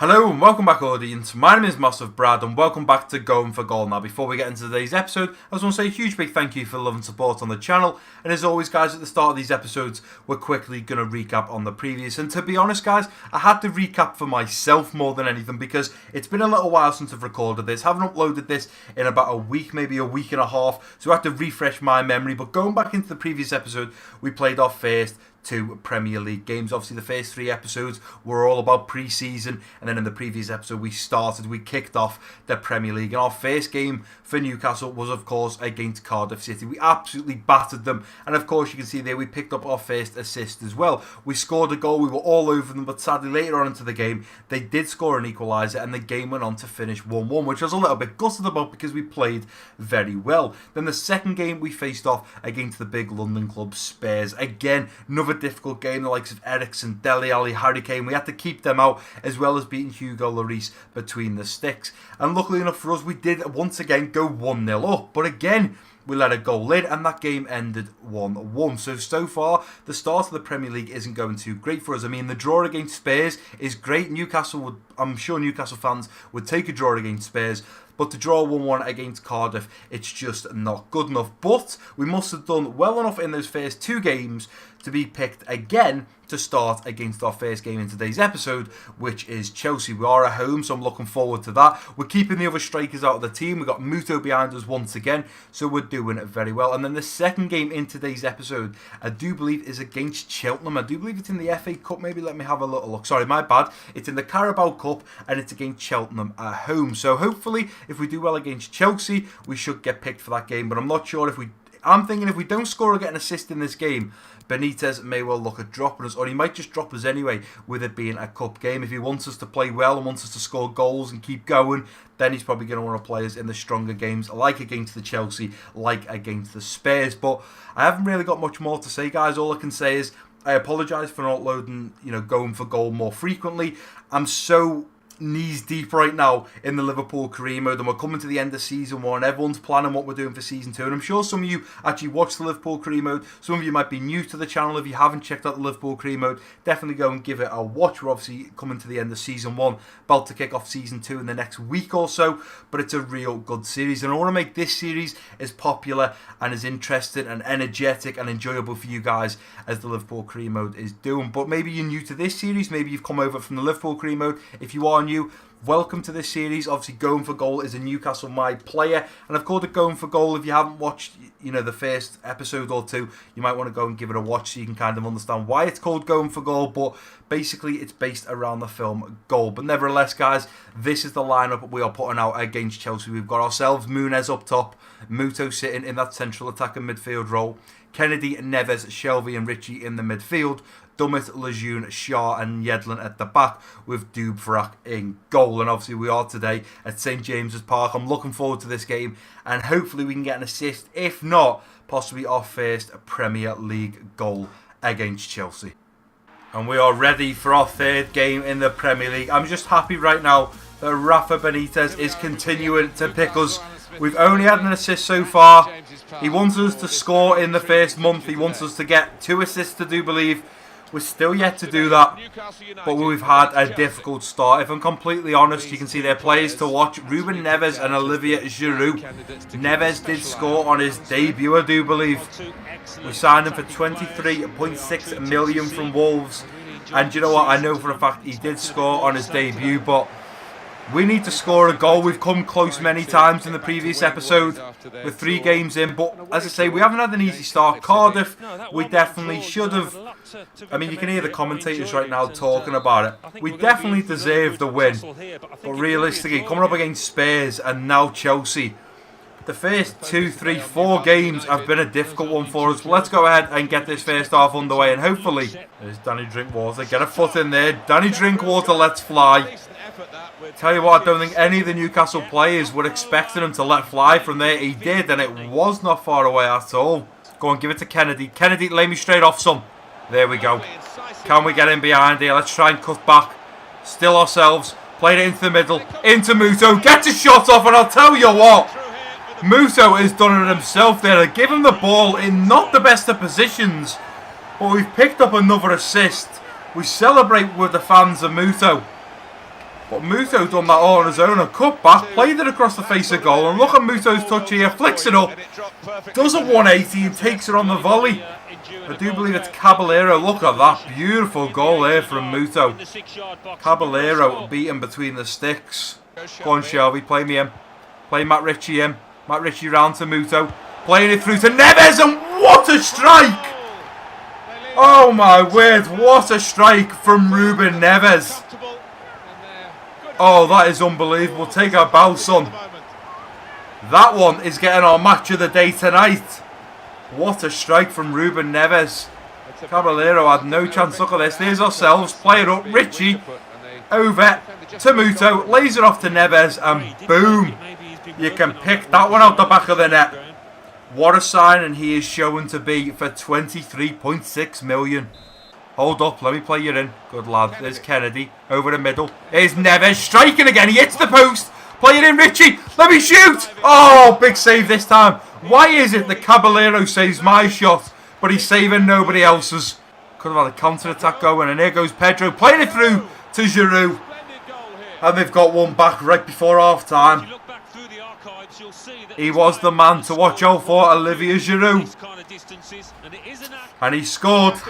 Hello and welcome back, audience. My name is MassiveBrad and welcome back to Going for Goal. Now, before we get into today's episode, I just want to say a huge big thank you for the love and support on the channel. And as always, guys, at the start of these episodes, we're quickly going to recap on the previous. And to be honest, guys, I had to recap for myself more than anything because it's been a little while since I've recorded this. I haven't uploaded this in about a week, maybe a week and a half. So I had to refresh my memory. But going back into the previous episode, we played our first two Premier League games. Obviously, the first three episodes were all about pre-season, and then in the previous episode we kicked off the Premier League, and our first game for Newcastle was of course against Cardiff City. We absolutely battered them, and of course you can see there we picked up our first assist as well. We scored a goal, we were all over them, but sadly later on into the game they did score an equaliser and the game went on to finish 1-1, which I was a little bit gutted about because we played very well. Then the second game we faced off against the big London club Spurs. Again, another difficult game, the likes of Eriksen, Dele Alli, Harry Kane. We had to keep them out, as well as beating Hugo Lloris between the sticks. And luckily enough for us, we did once again go 1-0 up. But again, we let a goal in and that game ended 1-1. So far, the start of the Premier League isn't going too great for us. I mean, the draw against Spurs is great. I'm sure Newcastle fans would take a draw against Spurs. But to draw 1-1 against Cardiff, it's just not good enough. But we must have done well enough in those first two games to be picked again to start against our first game in today's episode, which is Chelsea. We are at home, so I'm looking forward to that. We're keeping the other strikers out of the team. We've got Muto behind us once again, so we're doing it very well. And then the second game in today's episode, I do believe, is against Cheltenham. I do believe it's in the FA Cup. Maybe let me have a little look. Sorry, my bad. It's in the Carabao Cup, and it's against Cheltenham at home. So hopefully, if we do well against Chelsea, we should get picked for that game. But I'm not sure if we... I'm thinking if we don't score or get an assist in this game, Benitez may well look at dropping us, or he might just drop us anyway, with it being a cup game. If he wants us to play well and wants us to score goals and keep going, then he's probably going to want to play us in the stronger games, like against the Chelsea, like against the Spurs. But I haven't really got much more to say, guys. All I can say is I apologise for not loading, going for goal more frequently. I'm so knees deep right now in the Liverpool career mode, and we're coming to the end of season 1. Everyone's planning what we're doing for season 2, and I'm sure some of you actually watch the Liverpool career mode. Some of you might be new to the channel. If you haven't checked out the Liverpool career mode, definitely go and give it a watch. We're obviously coming to the end of season 1, about to kick off season 2 in the next week or so, but it's a real good series, and I want to make this series as popular and as interesting and energetic and enjoyable for you guys as the Liverpool career mode is doing. But maybe you're new to this series, maybe you've come over from the Liverpool career mode. If you are new, welcome to this series. Obviously, Going for Goal is a Newcastle My player, and I've called it Going for Goal. If you haven't watched, the first episode or two, you might want to go and give it a watch so you can kind of understand why it's called Going for Goal. But basically, it's based around the film Goal. But nevertheless, guys, this is the lineup we are putting out against Chelsea. We've got ourselves Muniz up top, Muto sitting in that central attacking midfield role, Kennedy, Neves, Shelvey and Ritchie in the midfield, Dummett, Lejeune, Shaw and Yedlin at the back, with Dubravka in goal. And obviously we are today at St James's Park. I'm looking forward to this game, and hopefully we can get an assist, if not possibly our first Premier League goal against Chelsea. And we are ready for our third game in the Premier League. I'm just happy right now that Rafa Benitez is continuing to pick us. We've only had an assist so far. He wants us to score in the first month. He wants us to get 2 assists, I do believe. We're still yet to do that, but we've had a difficult start. If I'm completely honest, you can see their players to watch: Ruben Neves and Olivier Giroud. Neves did score on his debut, I do believe. We signed him for 23.6 million from Wolves. And you know what? I know for a fact he did score on his debut, but we need to score a goal. We've come close many times in the previous episode with 3 games in, but as I say, we haven't had an easy start. Cardiff, we definitely should have. I mean, you can hear the commentators right now talking about it. We definitely deserve the win, but realistically, coming up against Spurs and now Chelsea, the first 2, 3, 4 games have been a difficult one for us. But let's go ahead and get this first half underway, and hopefully, there's Danny Drinkwater. Get a foot in there. Danny Drinkwater, let's fly. Tell you what, I don't think any of the Newcastle players were expecting him to let fly from there. He did, and it was not far away at all. Go on, give it to Kennedy. Kennedy, lay me straight off some. There we go. Can we get in behind here? Let's try and cut back. Still ourselves. Played it into the middle. Into Muto. Gets a shot off, and I'll tell you what, Muto has done it himself there. They give him the ball in not the best of positions, but we've picked up another assist. We celebrate with the fans of Muto. But Muto done that all on his own. A cut back, played it across the face of goal. And look at Muto's touch here. Flicks it up. Does a 180 and takes it on the volley. I do believe it's Caballero. Look at that. Beautiful goal here from Muto. Caballero beaten between the sticks. Go on, Shelby. Play me in. Play Matt Ritchie in. Matt Ritchie round to Muto. Playing it through to Neves. And what a strike! Oh my word. What a strike from Ruben Neves. Oh, that is unbelievable. Take our bow, son. That one is getting our match of the day tonight. What a strike from Ruben Neves. Caballero had no chance. Look at this. There's ourselves. Play it up. Richie over to Muto. Lays it off to Neves. And boom. You can pick that one out the back of the net. What a sign. And he is shown to be for 23.6 million. Hold up, let me play you in. Good lad. There's Kennedy. Over the middle. Here's Neves striking again. He hits the post. Play it in, Richie. Let me shoot. Oh, big save this time. Why is it that Caballero saves my shot, but he's saving nobody else's? Could have had a counter-attack going. And here goes Pedro. Playing it through to Giroud. And they've got one back right before half-time. He was the man to watch out for, Olivier Giroud. And he scored.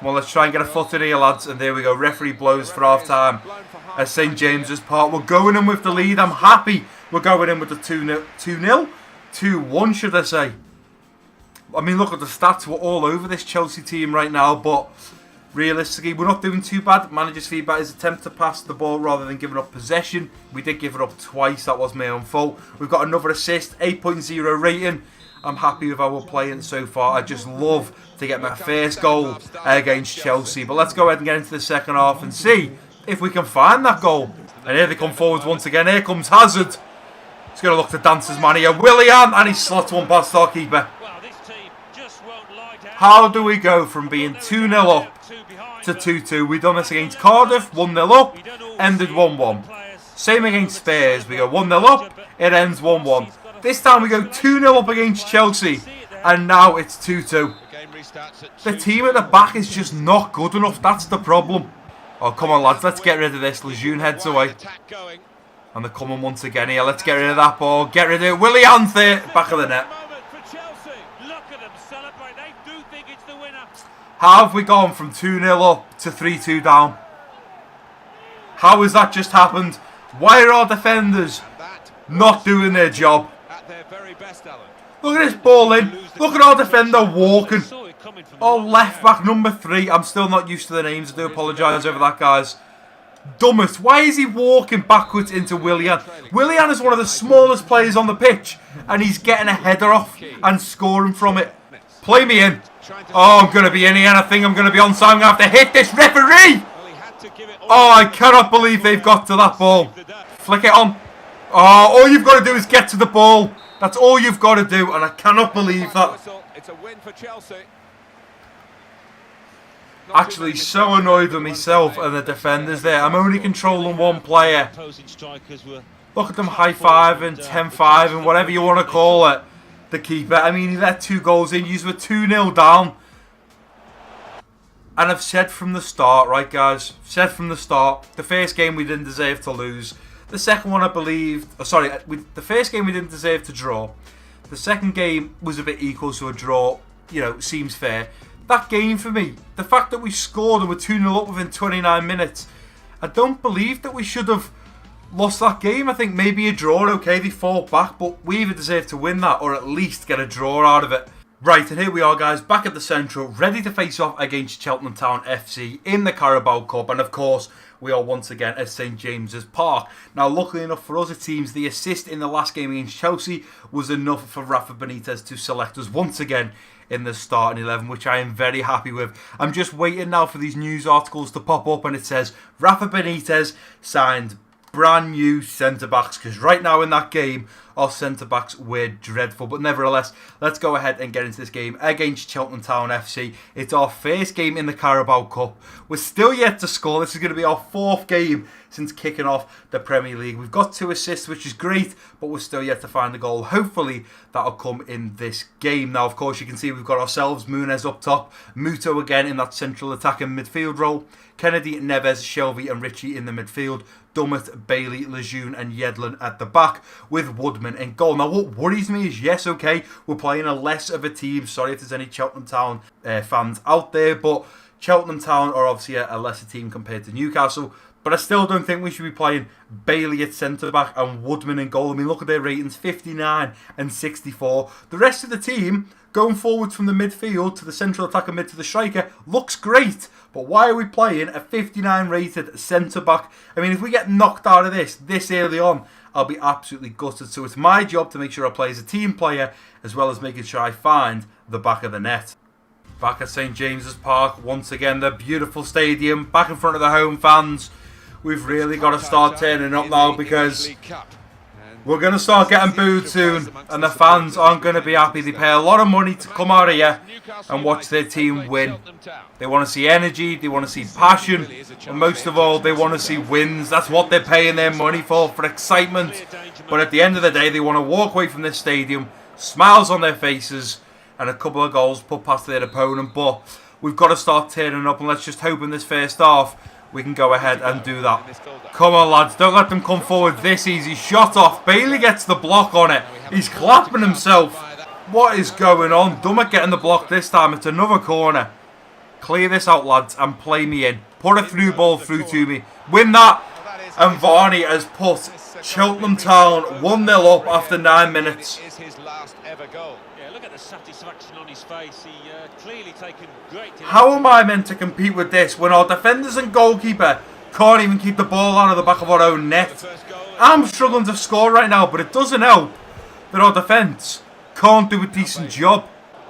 Well, let's try and get a foot in here, lads. And there we go. Referee blows for half-time at St James's Park. We're going in with the lead. I'm happy we're going in with the 2-0. 2-1, should I say. I mean, look at the stats. We're all over this Chelsea team right now. But realistically, we're not doing too bad. Manager's feedback is attempt to pass the ball rather than giving up possession. We did give it up twice. That was my own fault. We've got another assist. 8.0 rating. I'm happy with how we're playing so far. I just love to get my first goal against Chelsea. But let's go ahead and get into the second half and see if we can find that goal. And here they come forwards once again. Here comes Hazard. He's going to look to dance his man here. Willian, and he slots one past our keeper. How do we go from being 2-0 up to 2-2? We've done this against Cardiff, 1-0 up, ended 1-1. Same against Spurs. We go 1-0 up, it ends 1-1. This time we go 2-0 up against Chelsea, and now it's 2-2. The team at the back is just not good enough. That's the problem. Oh, come on, lads. Let's get rid of this. Lejeune heads away. And they're coming once again here. Let's get rid of that ball. Get rid of it. Willian there. Back of the net. How have we gone from 2-0 up to 3-2 down? How has that just happened? Why are our defenders not doing their job? Look at this ball in. Look at our defender walking. Our left back number 3. I'm still not used to the names. I do apologise over that, guys. Dummett. Why is he walking backwards into Willian? Willian is one of the smallest players on the pitch. And he's getting a header off and scoring from it. Play me in. Oh, I'm going to be in here and I think I'm going to be onside. I'm going to have to hit this referee. Oh, I cannot believe they've got to that ball. Flick it on. Oh, all you've got to do is get to the ball. That's all you've got to do, and I cannot believe that. It's a win for Chelsea. Actually, so annoyed with myself and the defenders there. I'm only controlling one player. Look at them high-fiving, 10-5, and whatever you want to call it. The keeper. I mean, he let 2 goals in. You were 2-0 down. And I've said from the start, right, guys? Said from the start, the first game we didn't deserve to lose. The second one, I believe... Oh, sorry, the first game we didn't deserve to draw. The second game was a bit equal, so a draw, you know, seems fair. That game for me, the fact that we scored and were 2-0 up within 29 minutes, I don't believe that we should have lost that game. I think maybe a draw, okay, they fought back, but we either deserve to win that or at least get a draw out of it. Right, and here we are, guys, back at the Central, ready to face off against Cheltenham Town FC in the Carabao Cup, and of course, we are once again at St James's Park. Now, luckily enough for us, it seems the assist in the last game against Chelsea was enough for Rafa Benitez to select us once again in the starting 11, which I am very happy with. I'm just waiting now for these news articles to pop up, and it says Rafa Benitez signed brand new centre-backs, because right now in that game, our centre-backs were dreadful. But nevertheless, let's go ahead and get into this game against Cheltenham Town FC. It's our first game in the Carabao Cup. We're still yet to score. This is going to be our 4th game since kicking off the Premier League. We've got 2 assists, which is great, but we're still yet to find a goal. Hopefully, that'll come in this game. Now, of course, you can see we've got ourselves Muniz up top, Muto again in that central attacking midfield role, Kennedy, Neves, Shelvey and Ritchie in the midfield, Dummett, Bailey, Lejeune and Yedlin at the back with Woodman in goal. Now, what worries me is, yes, okay, we're playing a less of a team. Sorry if there's any Cheltenham Town fans out there, but Cheltenham Town are obviously a lesser team compared to Newcastle. But I still don't think we should be playing Bailey at centre-back and Woodman in goal. I mean, look at their ratings, 59 and 64. The rest of the team, going forwards from the midfield to the central attacker mid to the striker, looks great. But why are we playing a 59 rated centre-back? I mean, if we get knocked out of this early on, I'll be absolutely gutted. So it's my job to make sure I play as a team player, as well as making sure I find the back of the net. Back at St James's Park, once again, the beautiful stadium, back in front of the home fans. We've really got to start turning up now because we're going to start getting booed soon and the fans aren't going to be happy. They pay a lot of money to come out here and watch their team win. They want to see energy, they want to see passion, and most of all, they want to see wins. That's what they're paying their money for excitement. But at the end of the day, they want to walk away from this stadium, smiles on their faces, and a couple of goals put past their opponent. But we've got to start turning up, and let's just hope in this first half we can go ahead and do that. Come on, lads. Don't let them come forward this easy. Shot off. Bailey gets the block on it. He's clapping himself. What is going on? Dummett getting the block this time. It's another corner. Clear this out, lads, and play me in. Put a through ball through to me. Win that. And Varney has put Cheltenham Town 1-0 up after 9 minutes. Look at the satisfaction on his face. He clearly taken great. How am I meant to compete with this when our defenders and goalkeeper can't even keep the ball out of the back of our own net? I'm struggling to score right now, but it doesn't help that our defence can't do a decent job.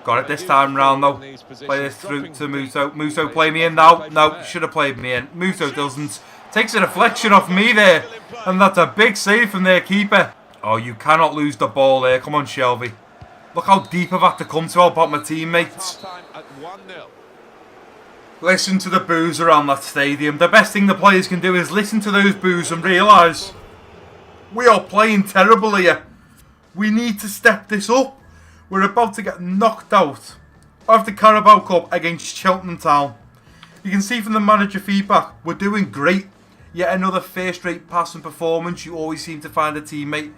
Got it this time round though. Play this through to Muto. Muto, play me in now. No, should have played me in. Muto doesn't. Takes a deflection off me there, and that's a big save from their keeper. Oh, you cannot lose the ball there. Come on, Shelvey. Look how deep I've had to come to help out my teammates. Listen to the boos around that stadium. The best thing the players can do is listen to those boos and realise we are playing terrible here. We need to step this up. We're about to get knocked out of the Carabao Cup against Cheltenham Town. You can see from the manager feedback, we're doing great. Yet another first-rate passing performance. You always seem to find a teammate.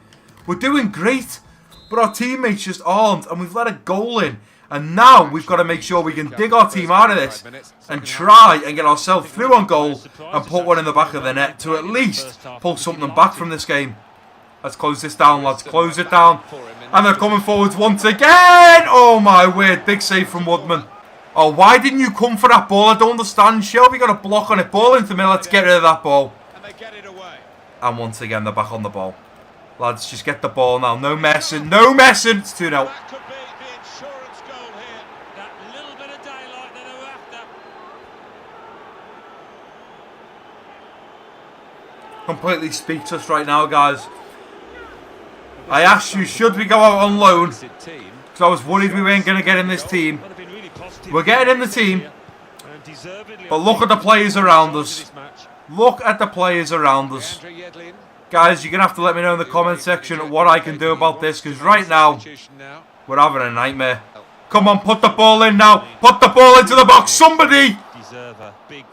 We're doing great. But our teammates just aren't, and we've let a goal in. And now we've got to make sure we can dig our team out of this and try and get ourselves through on goal and put one in the back of the net to at least pull something back from this game. Let's close this down, lads. Close it down. And they're coming forwards once again. Oh, my word. Big save from Woodman. Oh, why didn't you come for that ball? I don't understand. Shelby got a block on it. Ball into the middle. Let's get rid of that ball. And once again, they're back on the ball. Lads, just get the ball now. No messing. No messing. It's 2-0. That could be the insurance goal here. That little bit of daylight that they were after. Completely speechless right now, guys. I asked you, should we go out on loan? Because I was worried we weren't going to get in this team. We're getting in the team. But look at the players around us. Look at the players around us. Guys, you're going to have to let me know in the comment section what I can do about this. Because right now, we're having a nightmare. Come on, put the ball in now. Put the ball into the box. Somebody.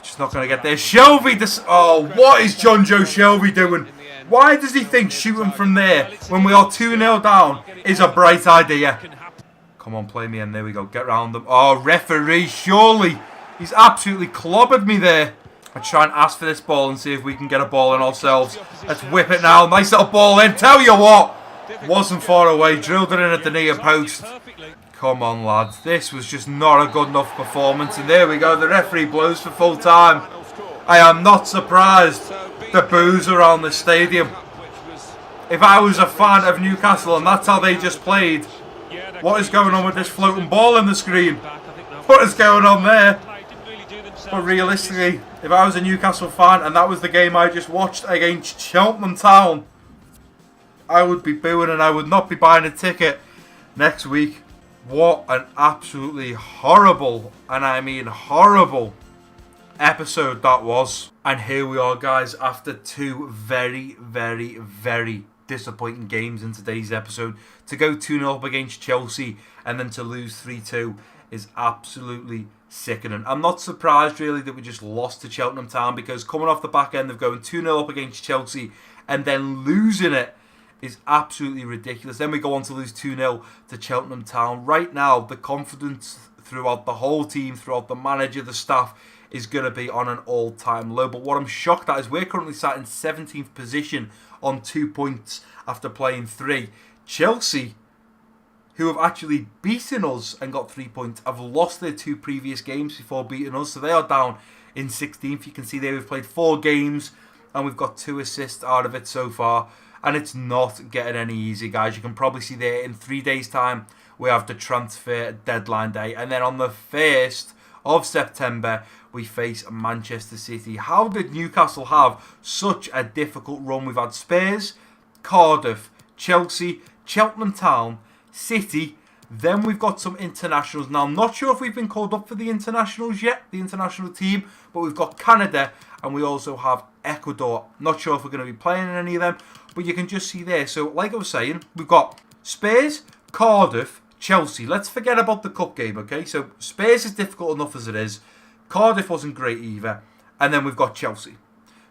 Just not going to get there. Shelvey. Oh, what is John Joe Shelvey doing? Why does he think shooting from there when we are 2-0 down is a bright idea? Come on, play me in. There we go. Get round them. Oh, referee, surely. He's absolutely clobbered me there. Let's try and ask for this ball and see if we can get a ball in ourselves. Let's whip it now. Nice little ball in. Tell you what. Wasn't far away. Drilled it in at the near post. Come on, lads. This was just not a good enough performance. And there we go. The referee blows for full time. I am not surprised. The boos around the stadium. If I was a fan of Newcastle and that's how they just played, what is going on with this floating ball in the screen? What is going on there? But realistically, if I was a Newcastle fan and that was the game I just watched against Cheltenham Town, I would be booing and I would not be buying a ticket next week. What an absolutely horrible, and I mean horrible, episode that was. And here we are, guys, after two very, very, very disappointing games in today's episode. To go 2-0 up against Chelsea and then to lose 3-2 is absolutely sickening. I'm not surprised really that we just lost to Cheltenham Town, because coming off the back end of going 2-0 up against Chelsea and then losing it is absolutely ridiculous. Then we go on to lose 2-0 to Cheltenham Town. Right now, the confidence throughout the whole team, throughout the manager, the staff, is going to be on an all-time low. But what I'm shocked at is we're currently sat in 17th position on 2 points after playing 3. Chelsea, who have actually beaten us and got 3 points, have lost their 2 previous games before beating us. So they are down in 16th. You can see there we've played 4 games and we've got 2 assists out of it so far. And it's not getting any easier, guys. You can probably see there in 3 days' time, we have the transfer deadline day. And then on the 1st of September, we face Manchester City. How did Newcastle have such a difficult run? We've had Spurs, Cardiff, Chelsea, Cheltenham Town, City. Then we've got some internationals. Now, I'm not sure if we've been called up for the internationals yet, the international team. But we've got Canada and we also have Ecuador. Not sure if we're going to be playing in any of them. But you can just see there. So, like I was saying, we've got Spurs, Cardiff, Chelsea. Let's forget about the cup game, okay? So, Spurs is difficult enough as it is. Cardiff wasn't great either. And then we've got Chelsea.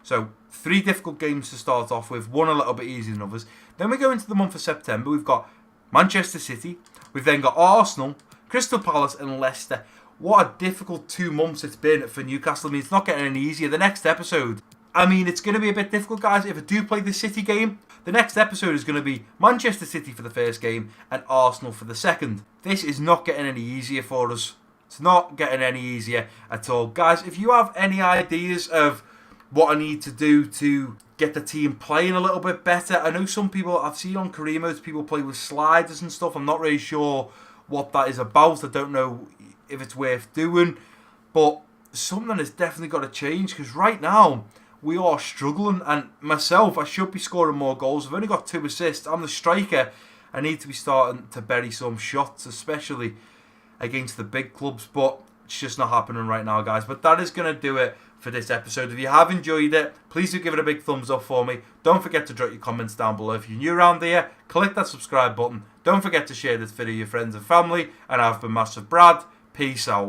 So, 3 difficult games to start off with. One a little bit easier than others. Then we go into the month of September. We've got Manchester City. We've then got Arsenal, Crystal Palace and Leicester. What a difficult 2 months it's been for Newcastle. I mean, it's not getting any easier. The next episode, I mean, it's going to be a bit difficult, guys. If I do play the City game, the next episode is going to be Manchester City for the first game and Arsenal for the second. This is not getting any easier for us. It's not getting any easier at all. Guys, if you have any ideas of what I need to do to get the team playing a little bit better. I know some people, I've seen on career modes, people play with sliders and stuff. I'm not really sure what that is about. I don't know if it's worth doing. But something has definitely got to change, because right now we are struggling. And myself, I should be scoring more goals. I've only got 2 assists. I'm the striker. I need to be starting to bury some shots, especially against the big clubs. But it's just not happening right now, guys. But that is going to do it for this episode. If you have enjoyed it, please do give it a big thumbs up for me. Don't forget to drop your comments down below. If you're new around here, click that subscribe button. Don't forget to share this video with your friends and family. And I've been Massive Brad. Peace out.